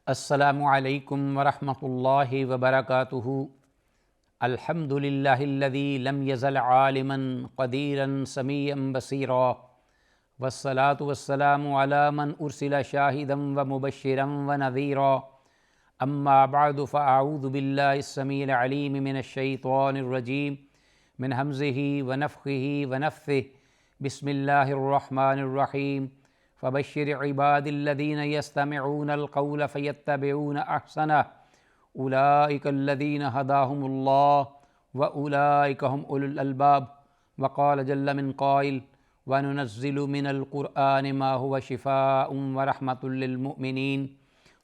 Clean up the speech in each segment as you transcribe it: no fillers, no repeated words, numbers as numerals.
السلام علیکم ورحمۃ اللہ وبرکاتہ۔ الحمد للہ الذی لم یزل عالما قدیرا سمیعا بصیرا، والصلاة والسلام علی من ارسل شاہدا ومبشرا ونذیرا، اما بعد فاعوذ باللہ السمیع العلیم من الشیطان الرجیم من ہمزہ ونفخہ ونفثہ، بسم اللہ الرحمن الرحیم۔ فبشر عباد الذین یستمعون القول فیتبعون احسنہ، اولئک الذین ہداہم اللہ واولئک هم اولو الالباب۔ وقال جل من قائل وننزل من القرآن ما هو شفاء ورحمة للمؤمنین۔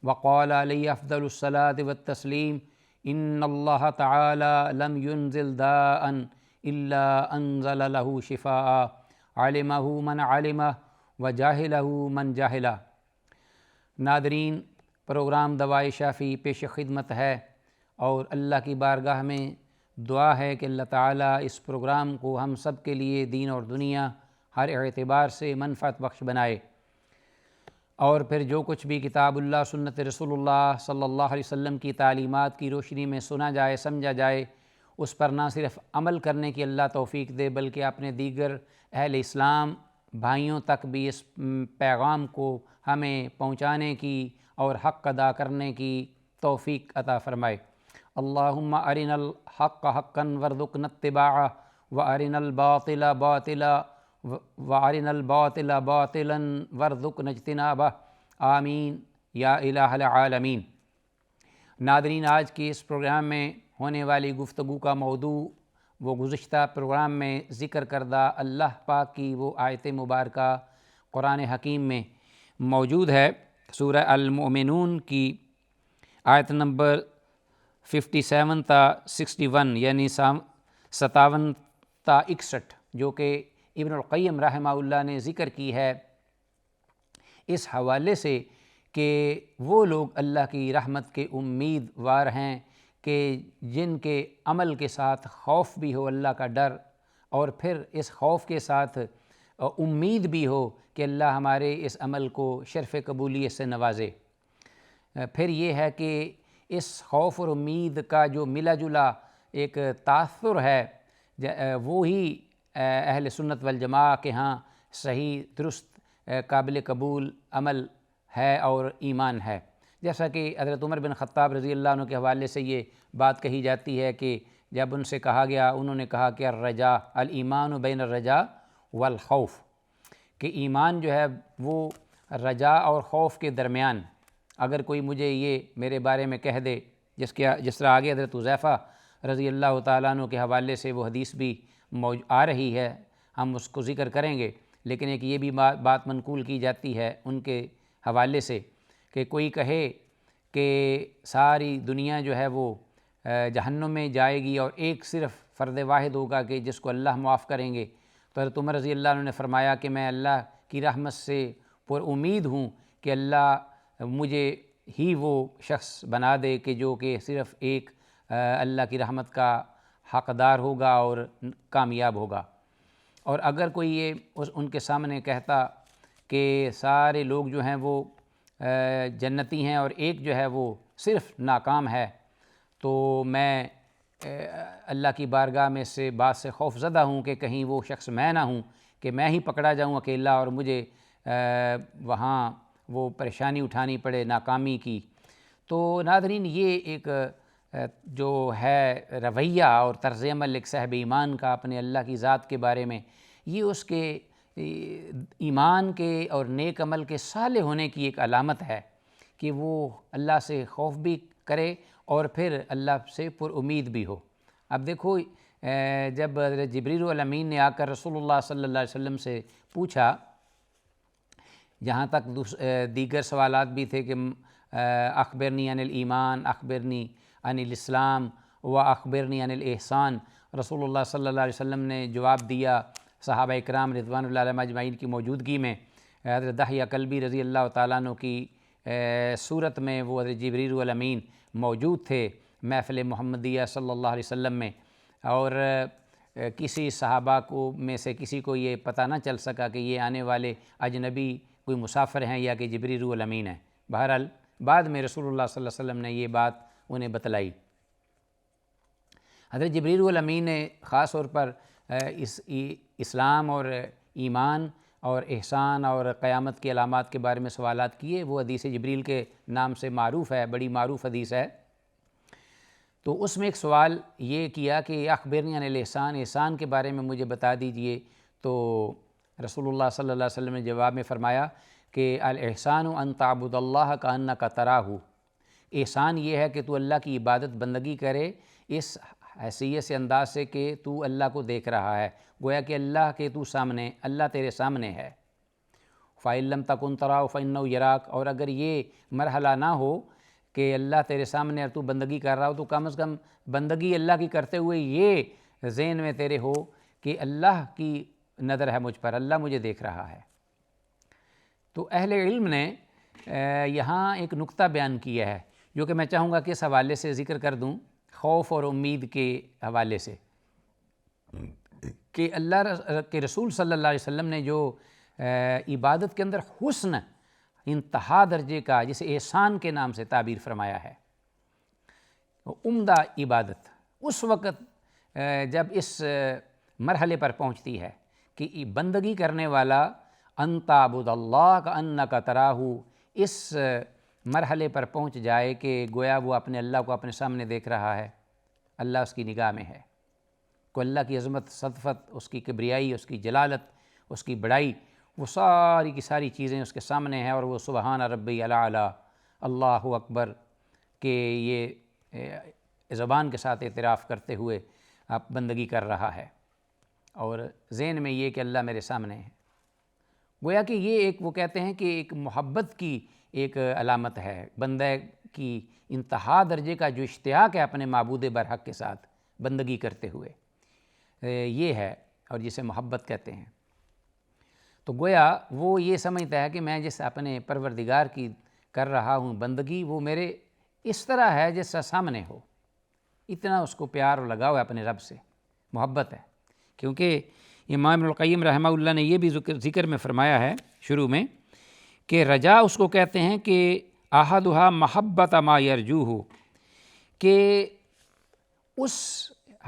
وقال علیہ افضل الصلاة والتسلیم ان اللہ تعالی لم ينزل داء الا انزل له شفاء علمہ من علمہ وجاہلہ من جاہلہ۔ ناظرین، پروگرام دوائے شافی پیش خدمت ہے، اور اللہ کی بارگاہ میں دعا ہے کہ اللہ تعالیٰ اس پروگرام کو ہم سب کے لیے دین اور دنیا ہر اعتبار سے منفعت بخش بنائے، اور پھر جو کچھ بھی کتاب اللہ سنت رسول اللہ صلی اللہ علیہ وسلم کی تعلیمات کی روشنی میں سنا جائے، سمجھا جائے، اس پر نہ صرف عمل کرنے کی اللہ توفیق دے، بلکہ اپنے دیگر اہل اسلام بھائیوں تک بھی اس پیغام کو ہمیں پہنچانے کی اور حق ادا کرنے کی توفیق عطا فرمائے۔ اللہم ارنا الحق حقا وارزقنا اتباعہ، وارنا الباطل باطلا وارنا الباطل باطلا وارزقنا اجتنابہ، آمین یا الہ العالمین۔ ناظرین، آج کی اس پروگرام میں ہونے والی گفتگو کا موضوع وہ گزشتہ پروگرام میں ذکر کردہ اللہ پاک کی وہ آیت مبارکہ قرآن حکیم میں موجود ہے، سورہ المؤمنون کی آیت نمبر 57 تا 61، یعنی 57 تا 61، جو کہ ابن القیم رحمہ اللہ نے ذکر کی ہے اس حوالے سے کہ وہ لوگ اللہ کی رحمت کے امیدوار ہیں کہ جن کے عمل کے ساتھ خوف بھی ہو، اللہ کا ڈر، اور پھر اس خوف کے ساتھ امید بھی ہو کہ اللہ ہمارے اس عمل کو شرف قبولیت سے نوازے۔ پھر یہ ہے کہ اس خوف اور امید کا جو ملا جلا ایک تاثر ہے، وہی اہل سنت والجماعہ کے ہاں صحیح درست قابل قبول عمل ہے اور ایمان ہے۔ جیسا کہ حضرت عمر بن خطاب رضی اللہ عنہ کے حوالے سے یہ بات کہی جاتی ہے کہ جب ان سے کہا گیا، انہوں نے کہا کہ الرجاء الایمان بین الرجاء والخوف، کہ ایمان جو ہے وہ رجاء اور خوف کے درمیان۔ اگر کوئی مجھے یہ میرے بارے میں کہہ دے، جس طرح آگے حضرت حذیفہ رضی اللہ تعالیٰ عنہ کے حوالے سے وہ حدیث بھی آ رہی ہے، ہم اس کو ذکر کریں گے، لیکن ایک یہ بھی بات منقول کی جاتی ہے ان کے حوالے سے کہ کوئی کہے کہ ساری دنیا جو ہے وہ جہنم میں جائے گی اور ایک صرف فرد واحد ہوگا کہ جس کو اللہ معاف کریں گے، تو حضرت عمر رضی اللہ عنہ نے فرمایا کہ میں اللہ کی رحمت سے پر امید ہوں کہ اللہ مجھے ہی وہ شخص بنا دے کہ جو کہ صرف ایک اللہ کی رحمت کا حقدار ہوگا اور کامیاب ہوگا۔ اور اگر کوئی یہ ان کے سامنے کہتا کہ سارے لوگ جو ہیں وہ جنتی ہیں اور ایک جو ہے وہ صرف ناکام ہے، تو میں اللہ کی بارگاہ میں سے بات سے خوف زدہ ہوں کہ کہیں وہ شخص میں نہ ہوں کہ میں ہی پکڑا جاؤں اکیلا اور مجھے وہاں وہ پریشانی اٹھانی پڑے ناکامی کی۔ تو ناظرین، یہ ایک جو ہے رویہ اور طرز عمل ایک صاحب ایمان کا اپنے اللہ کی ذات کے بارے میں، یہ اس کے ایمان کے اور نیک عمل کے صالح ہونے کی ایک علامت ہے کہ وہ اللہ سے خوف بھی کرے اور پھر اللہ سے پر امید بھی ہو۔ اب دیکھو، جب حضرت جبریل الامین نے آ کر رسول اللہ صلی اللہ علیہ وسلم سے پوچھا، جہاں تک دیگر سوالات بھی تھے کہ اخبرنی عن الایمان، اخبرنی عن الاسلام و اخبرنی عن الاحسان، رسول اللہ صلی اللہ علیہ وسلم نے جواب دیا صحابہ اکرام رضوان اللہ علیہم اجمعین کی موجودگی میں۔ حضرت دحیہ کلبی رضی اللہ تعالیٰ عنہ کی صورت میں وہ حضرت جبریل الامین موجود تھے محفل محمدیہ صلی اللہ علیہ وسلم میں، اور کسی صحابہ کو میں سے کسی کو یہ پتہ نہ چل سکا کہ یہ آنے والے اجنبی کوئی مسافر ہیں یا کہ جبریل الامین ہیں۔ بہرحال بعد میں رسول اللہ صلی اللہ علیہ وسلم نے یہ بات انہیں بتلائی۔ حضرت جبریل الامین نے خاص طور پر اسلام اور ایمان اور احسان اور قیامت کی علامات کے بارے میں سوالات کیے۔ وہ حدیث جبریل کے نام سے معروف ہے، بڑی معروف حدیث ہے۔ تو اس میں ایک سوال یہ کیا کہ اخبرنی عن الاحسان، احسان کے بارے میں مجھے بتا دیجئے۔ تو رسول اللہ صلی اللہ علیہ وسلم نے جواب میں فرمایا کہ الاحسان ان تعبد اللہ کانک تراہ، احسان یہ ہے کہ تو اللہ کی عبادت بندگی کرے اس حیثیت سے، انداز سے کہ تو اللہ کو دیکھ رہا ہے، گویا کہ اللہ کے تو سامنے، اللہ تیرے سامنے ہے۔ فَإِن لَمْ تَكُنْ تَرَاهُ فَإِنَّهُ يَرَاكَ، اور اگر یہ مرحلہ نہ ہو کہ اللہ تیرے سامنے اور تو بندگی کر رہا ہو، تو کم از کم بندگی اللہ کی کرتے ہوئے یہ ذہن میں تیرے ہو کہ اللہ کی نظر ہے مجھ پر، اللہ مجھے دیکھ رہا ہے۔ تو اہل علم نے یہاں ایک نقطہ بیان کیا ہے جو کہ میں چاہوں گا کہ اس حوالے سے ذکر کر دوں، خوف اور امید کے حوالے سے، کہ اللہ کے رسول صلی اللہ علیہ وسلم نے جو عبادت کے اندر حسن انتہا درجے کا، جسے احسان کے نام سے تعبیر فرمایا ہے، عمدہ عبادت اس وقت جب اس مرحلے پر پہنچتی ہے کہ بندگی کرنے والا ان تعبد اللہ کانک تراہ، اس مرحلے پر پہنچ جائے کہ گویا وہ اپنے اللہ کو اپنے سامنے دیکھ رہا ہے، اللہ اس کی نگاہ میں ہے، کو اللہ کی عظمت، صدفت، اس کی کبریائی، اس کی جلالت، اس کی بڑائی، وہ ساری کی ساری چیزیں اس کے سامنے ہیں، اور وہ سبحان ربی الاعلی، اللہ اکبر کہ یہ زبان کے ساتھ اعتراف کرتے ہوئے آپ بندگی کر رہا ہے، اور ذہن میں یہ کہ اللہ میرے سامنے ہے۔ گویا کہ یہ ایک، وہ کہتے ہیں کہ ایک محبت کی ایک علامت ہے، بندہ کی انتہا درجے کا جو اشتیاق ہے اپنے معبود برحق کے ساتھ بندگی کرتے ہوئے، یہ ہے، اور جسے محبت کہتے ہیں۔ تو گویا وہ یہ سمجھتا ہے کہ میں جس اپنے پروردگار کی کر رہا ہوں بندگی، وہ میرے اس طرح ہے جیسا سامنے ہو، اتنا اس کو پیار اور لگاؤ ہے اپنے رب سے، محبت ہے۔ کیونکہ امام ابن القیم رحمہ اللہ نے یہ بھی ذکر میں فرمایا ہے شروع میں کہ رجا اس کو کہتے ہیں کہ احدھا محبت ما یرجوہ، کہ اس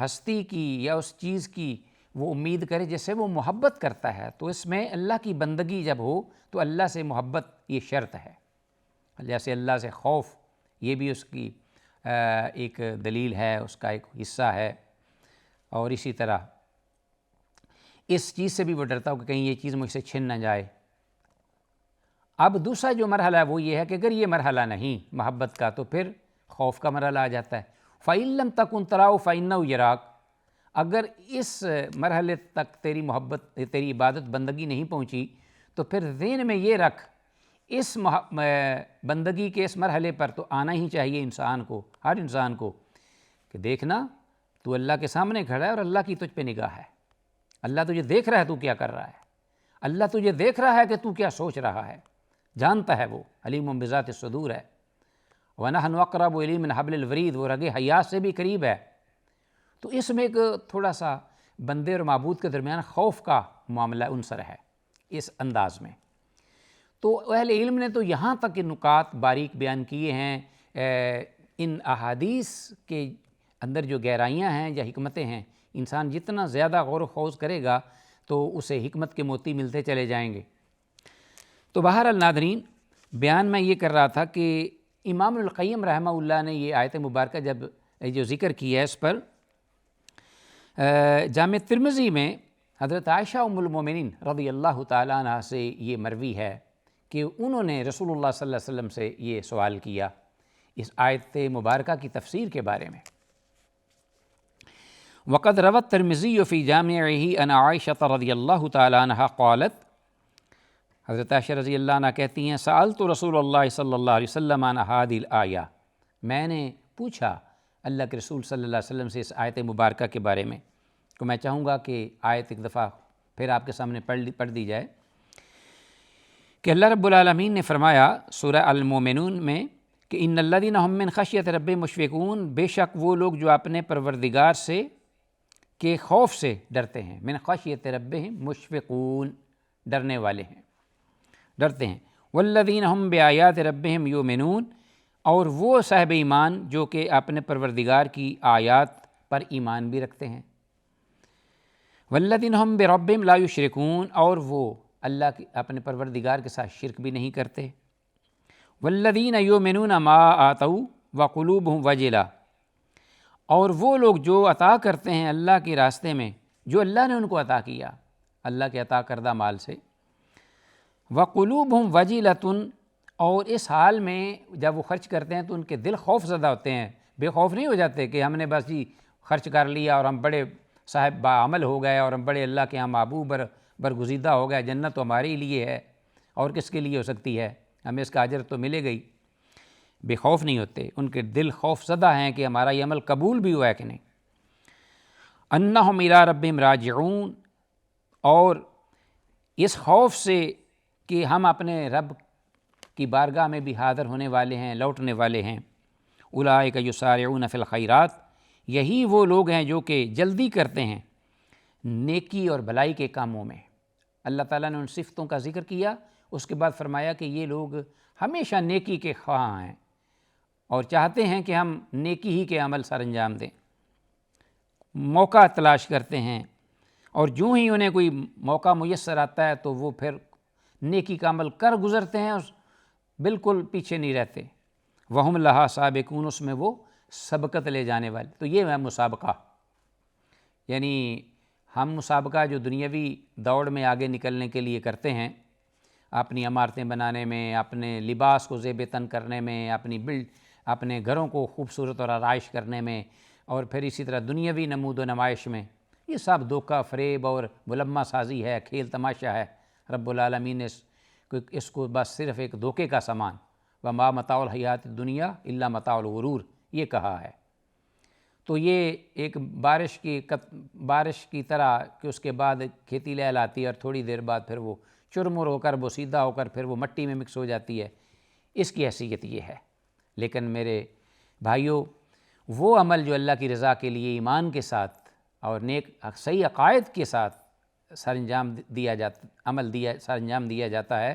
ہستی کی یا اس چیز کی وہ امید کرے جس سے وہ محبت کرتا ہے، تو اس میں اللہ کی بندگی جب ہو تو اللہ سے محبت یہ شرط ہے، جیسے اللہ سے خوف یہ بھی اس کی ایک دلیل ہے، اس کا ایک حصہ ہے، اور اسی طرح اس چیز سے بھی وہ ڈرتا ہو کہ کہیں یہ چیز مجھ سے چھن نہ جائے۔ اب دوسرا جو مرحلہ ہے وہ یہ ہے کہ اگر یہ مرحلہ نہیں محبت کا تو پھر خوف کا مرحلہ آ جاتا ہے۔ فَإِن لَمْ تَكُنْ تَرَاهُ فَإِنَّهُ يَرَاكَ، اگر اس مرحلے تک تیری محبت، تیری عبادت بندگی نہیں پہنچی تو پھر ذہن میں یہ رکھ، اس بندگی کے اس مرحلے پر تو آنا ہی چاہیے انسان کو، ہر انسان کو، کہ دیکھنا تو اللہ کے سامنے کھڑا ہے اور اللہ کی تجھ پہ نگاہ ہے، اللہ تجھے دیکھ رہا ہے تو کیا کر رہا ہے، اللہ تجھے دیکھ رہا ہے کہ تو کیا سوچ رہا ہے، جانتا ہے، وہ علیم بذات الصدور ہے۔ وَنَحْنُ أَقْرَبُ إِلَيْهِ مِنْ حَبْلِ الْوَرِيدِ، وہ رگ حیات سے بھی قریب ہے۔ تو اس میں ایک تھوڑا سا بندے اور معبود کے درمیان خوف کا معاملہ عنصر ہے اس انداز میں۔ تو اہل علم نے تو یہاں تک کہ نکات باریک بیان کیے ہیں، ان احادیث کے اندر جو گہرائیاں ہیں یا حکمتیں ہیں، انسان جتنا زیادہ غور و خوض کرے گا تو اسے حکمت کے موتی ملتے چلے جائیں گے۔ تو بہرحال ناظرین، بیان میں یہ کر رہا تھا کہ امام القیم رحمہ اللہ نے یہ آیت مبارکہ جب جو ذکر کیا ہے اس پر، جامع ترمذی میں حضرت عائشہ ام المومنین رضی اللہ تعالیٰ عنہ سے یہ مروی ہے کہ انہوں نے رسول اللہ صلی اللہ علیہ وسلم سے یہ سوال کیا اس آیت مبارکہ کی تفسیر کے بارے میں۔ وقد روى الترمذي في جامعه عن عائشة رضی اللہ تعالیٰ عنہ قالت، حضرت عائشہ رضی اللہ عنہ کہتی ہیں، سألت رسول اللہ صلی اللہ علیہ وسلم عن هذه الآیہ، میں نے پوچھا اللہ کے رسول صلی اللہ علیہ وسلم سے اس آیت مبارکہ کے بارے میں۔ تو میں چاہوں گا کہ آیت ایک دفعہ پھر آپ کے سامنے پڑھ دی جائے کہ اللہ رب العالمین نے فرمایا سورہ المومنون میں کہ ان الذین هم من خشیۃ ربہم مشفقون، بے شک وہ لوگ جو اپنے پروردگار سے کے خوف سے ڈرتے ہیں، من خشیۃ ربہم مشفقون، ڈرنے والے ہیں، ڈرتے ہیں، والذین هم بآیات ربہم یؤمنون، اور وہ صاحب ایمان جو کہ اپنے پروردگار کی آیات پر ایمان بھی رکھتے ہیں، والذین ہم بربہم لا یشرکون، اور وہ اللہ کی اپنے پروردگار کے ساتھ شرک بھی نہیں کرتے، والذین یؤمنون ما آتوا وقلوبہم وجلہ، اور وہ لوگ جو عطا کرتے ہیں اللہ کے راستے میں جو اللہ نے ان کو عطا کیا اللہ کے عطا کردہ مال سے، وقلوبہم وجلۃ، اور اس حال میں جب وہ خرچ کرتے ہیں تو ان کے دل خوف زدہ ہوتے ہیں، بے خوف نہیں ہو جاتے کہ ہم نے بس جی خرچ کر لیا اور ہم بڑے صاحب باعمل ہو گئے اور ہم بڑے اللہ کے ہاں محبوب برگزیدہ ہو گئے، جنت تو ہمارے لیے ہے اور کس کے لیے ہو سکتی ہے، ہمیں اس کا اجر تو ملے گئی۔ بے خوف نہیں ہوتے، ان کے دل خوف زدہ ہیں کہ ہمارا یہ عمل قبول بھی ہوا ہے کہ نہیں۔ انہم الی ربہم راجعون، اور اس خوف سے کہ ہم اپنے رب کی بارگاہ میں بھی حاضر ہونے والے ہیں، لوٹنے والے ہیں۔ اولئک یسارعون فی الخیرات، یہی وہ لوگ ہیں جو کہ جلدی کرتے ہیں نیکی اور بھلائی کے کاموں میں۔ اللہ تعالیٰ نے ان صفتوں کا ذکر کیا، اس کے بعد فرمایا کہ یہ لوگ ہمیشہ نیکی کے خواہاں ہیں اور چاہتے ہیں کہ ہم نیکی ہی کے عمل سر انجام دیں، موقع تلاش کرتے ہیں، اور جو ہی انہیں کوئی موقع میسر آتا ہے تو وہ پھر نیکی کا عمل کر گزرتے ہیں اور بالکل پیچھے نہیں رہتے۔ وہم لہا سابقون، اس میں وہ سبقت لے جانے والے۔ تو یہ ہے مسابقہ، یعنی ہم مسابقہ جو دنیاوی دوڑ میں آگے نکلنے کے لیے کرتے ہیں، اپنی عمارتیں بنانے میں، اپنے لباس کو زیب تن کرنے میں، اپنے گھروں کو خوبصورت اور آرائش کرنے میں، اور پھر اسی طرح دنیاوی نمود و نمائش میں، یہ سب دھوکہ فریب اور ملمہ سازی ہے، کھیل تماشا ہے۔ رب العالمین نے اس کو بس صرف ایک دھوکے کا سامان، وما متاع الحیات الدنیا الا متاع الغرور، یہ کہا ہے۔ تو یہ ایک بارش کی طرح کہ اس کے بعد کھیتی لہلاتی ہے اور تھوڑی دیر بعد پھر وہ چرمر ہو کر بوسیدہ ہو کر پھر وہ مٹی میں مکس ہو جاتی ہے، اس کی حیثیت یہ ہے۔ لیکن میرے بھائیوں، وہ عمل جو اللہ کی رضا کے لیے ایمان کے ساتھ اور نیک صحیح عقائد کے ساتھ سر انجام دیا جاتا ہے،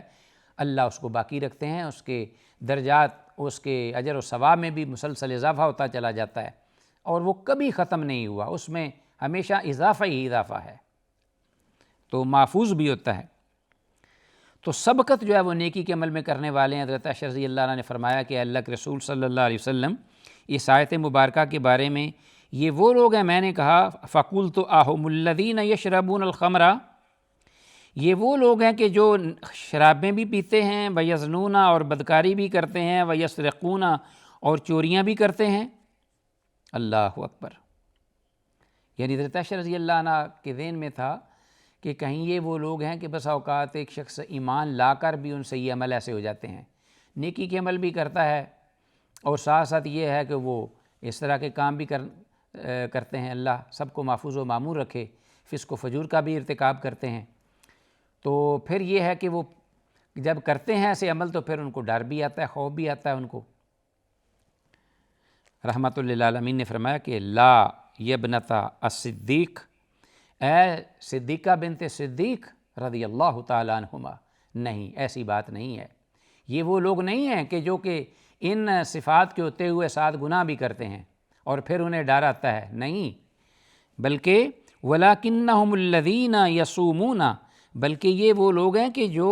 اللہ اس کو باقی رکھتے ہیں، اس کے درجات، اس کے اجر و ثواب میں بھی مسلسل اضافہ ہوتا چلا جاتا ہے، اور وہ کبھی ختم نہیں ہوا، اس میں ہمیشہ اضافہ ہی اضافہ ہے، تو محفوظ بھی ہوتا ہے۔ تو سبقت جو ہے وہ نیکی کے عمل میں کرنے والے ہیں۔ حضرت عائشہ رضی اللہ عنہ نے فرمایا کہ اللہ کے رسول صلی اللہ علیہ وسلم اس آیت مبارکہ کے بارے میں، یہ وہ لوگ ہیں، میں نے کہا فَقُلْتُ أَهُمُ الَّذِينَ يَشْرَبُونَ الْخَمْرَ، یہ وہ لوگ ہیں کہ جو شرابیں بھی پیتے ہیں، وَيَزْنُونَ، اور بدکاری بھی کرتے ہیں، وَيَسْرِقُونَ، اور چوریاں بھی کرتے ہیں۔ اللہ اکبر، یعنی حضرت عائشہ رضی اللہ عنہ کے ذہن میں تھا کہ کہیں یہ وہ لوگ ہیں کہ بس اوقات ایک شخص ایمان لا کر بھی ان سے یہ عمل ایسے ہو جاتے ہیں، نیکی کے عمل بھی کرتا ہے اور ساتھ ساتھ یہ ہے کہ وہ اس طرح کے کام بھی کرتے ہیں، اللہ سب کو محفوظ و معمور رکھے، فسق و فجور کا بھی ارتکاب کرتے ہیں۔ تو پھر یہ ہے کہ وہ جب کرتے ہیں ایسے عمل تو پھر ان کو ڈر بھی آتا ہے، خوف بھی آتا ہے ان کو۔ رحمت للعالمین نے فرمایا کہ لا یبنتا الصدیق، اے صدیقہ بنت صدیق رضی اللہ تعالیٰ عنہما، نہیں، ایسی بات نہیں ہے۔ یہ وہ لوگ نہیں ہیں کہ جو کہ ان صفات کے ہوتے ہوئے ساتھ گناہ بھی کرتے ہیں اور پھر انہیں ڈر آتا ہے، نہیں، بلکہ وَلَكِنَّهُمُ الَّذِينَ يَصُومُونَ، بلکہ یہ وہ لوگ ہیں کہ جو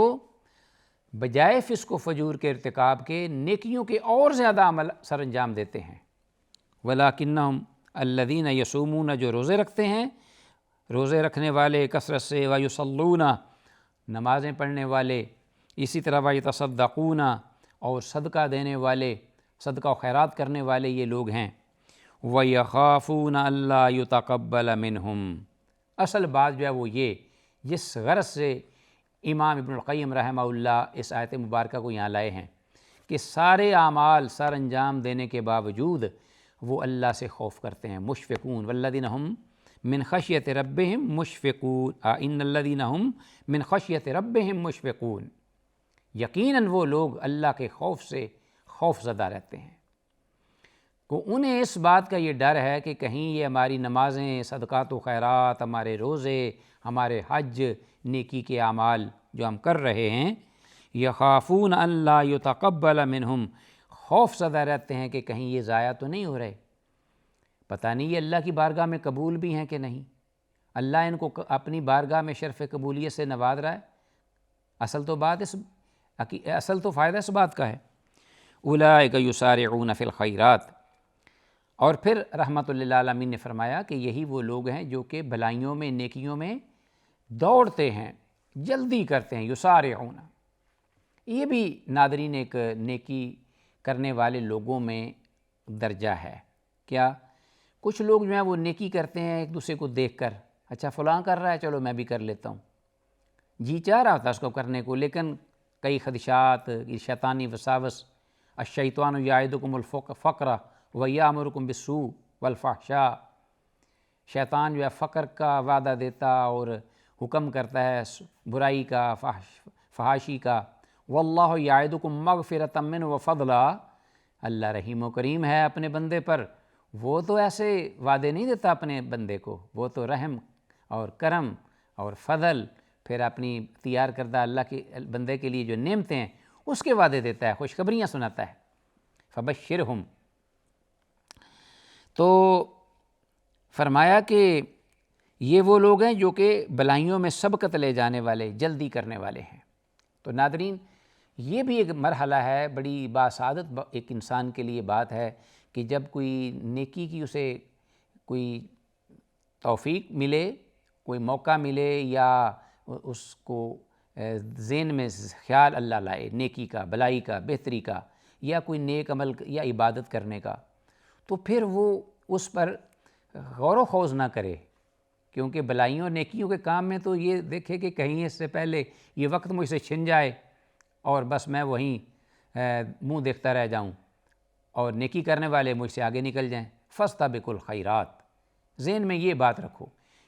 بجائے فسق و فجور کے ارتکاب کے نیکیوں کے اور زیادہ عمل سر انجام دیتے ہیں۔ وَلَكِنَّهُمْ الَّذِينَ يَصُومُونَ، جو روزے رکھتے ہیں، روزے رکھنے والے کثرت سے، وَيُصَلُّونَ، نمازیں پڑھنے والے، اسی طرح وَيَتَصَدَّقُونَ، اور صدقہ دینے والے، صدقہ و خیرات کرنے والے یہ لوگ ہیں۔ وَيَخَافُونَ أَلَّا يُتَقَبَّلَ مِنْهُمْ، اصل بات جو ہے وہ یہ، جس غرض سے امام ابن القیم رحمہ اللہ اس آیت مبارکہ کو یہاں لائے ہیں کہ سارے اعمال سر انجام دینے کے باوجود وہ اللہ سے خوف کرتے ہیں، مشفقون، والذین ہم من خشیت ربہم مشفقون، ان الذین ہم من خشیت ربہم مشفقون، یقیناً وہ لوگ اللہ کے خوف سے خوف زدہ رہتے ہیں، کو انہیں اس بات کا یہ ڈر ہے کہ کہیں یہ ہماری نمازیں، صدقات و خیرات، ہمارے روزے، ہمارے حج، نیکی کے اعمال جو ہم کر رہے ہیں، یخافون ان لا یتقبل منہم، خوف زدہ رہتے ہیں کہ کہیں یہ ضائع تو نہیں ہو رہے، پتہ نہیں یہ اللہ کی بارگاہ میں قبول بھی ہیں کہ نہیں، اللہ ان کو اپنی بارگاہ میں شرف قبولیت سے نواز رہا ہے۔ اصل تو فائدہ اس بات کا ہے۔ اولئک یسارعون فی الخیرات، اور پھر رحمت للعالمین نے فرمایا کہ یہی وہ لوگ ہیں جو کہ بھلائیوں میں، نیکیوں میں دوڑتے ہیں، جلدی کرتے ہیں۔ یسارعون، یہ بھی ناظرین ایک نیکی کرنے والے لوگوں میں درجہ ہے۔ کیا کچھ لوگ جو ہیں وہ نیکی کرتے ہیں ایک دوسرے کو دیکھ کر، اچھا فلاں کر رہا ہے چلو میں بھی کر لیتا ہوں، جی چاہ رہا ہوتا اس کو کرنے کو، لیکن کئی خدشات، شیطانی وساوس، الشیطان یعدکم الفقر ویامرکم بالسوء والفحشاء، شیطان جو ہے فقر کا وعدہ دیتا اور حکم کرتا ہے برائی کا، فحاشی کا۔ واللہ یعدکم مغفرۃ منہ وفضلا، اللہ رحیم و کریم ہے اپنے بندے پر، وہ تو ایسے وعدے نہیں دیتا اپنے بندے کو، وہ تو رحم اور کرم اور فضل، پھر اپنی تیار کردہ اللہ کے بندے کے لیے جو نعمتیں ہیں اس کے وعدے دیتا ہے، خوشخبریاں سناتا ہے۔ فبشرہم، تو فرمایا کہ یہ وہ لوگ ہیں جو کہ بلائیوں میں سبقت لے جانے والے، جلدی کرنے والے ہیں۔ تو ناظرین یہ بھی ایک مرحلہ ہے، بڑی باسعادت ایک انسان کے لیے بات ہے کہ جب کوئی نیکی کی اسے کوئی توفیق ملے، کوئی موقع ملے، یا اس کو ذہن میں خیال اللہ لائے نیکی کا، بلائی کا، بہتری کا، یا کوئی نیک عمل یا عبادت کرنے کا، تو پھر وہ اس پر غور و خوض نہ کرے، کیونکہ بلائیوں اور نیکیوں کے کام میں تو یہ دیکھے کہ کہیں اس سے پہلے یہ وقت مجھ سے چھن جائے اور بس میں وہیں منہ دیکھتا رہ جاؤں اور نیکی کرنے والے مجھ سے آگے نکل جائیں۔ فاستبقوا الخیرات، ذہن میں یہ بات رکھو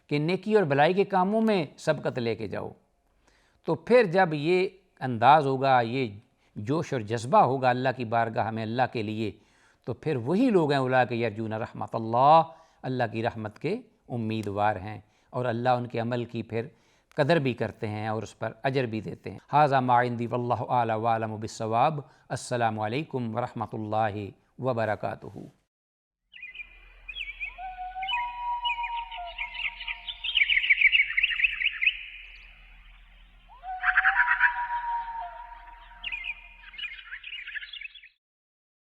کہ نیکی اور بلائی کے کاموں میں سبقت لے کے جاؤ، تو پھر جب یہ انداز ہوگا، یہ جوش اور جذبہ ہوگا اللہ کی بارگاہ میں اللہ کے لیے، تو پھر وہی لوگ ہیں اولئک یرجون رحمت اللہ، اللہ کی رحمت کے امیدوار ہیں، اور اللہ ان کے عمل کی پھر قدر بھی کرتے ہیں اور اس پر اجر بھی دیتے ہیں۔ ھذا ما عندی واللہ اعلی وعلم بالصواب۔ السلام علیکم ورحمۃ اللہ وبرکاتہ۔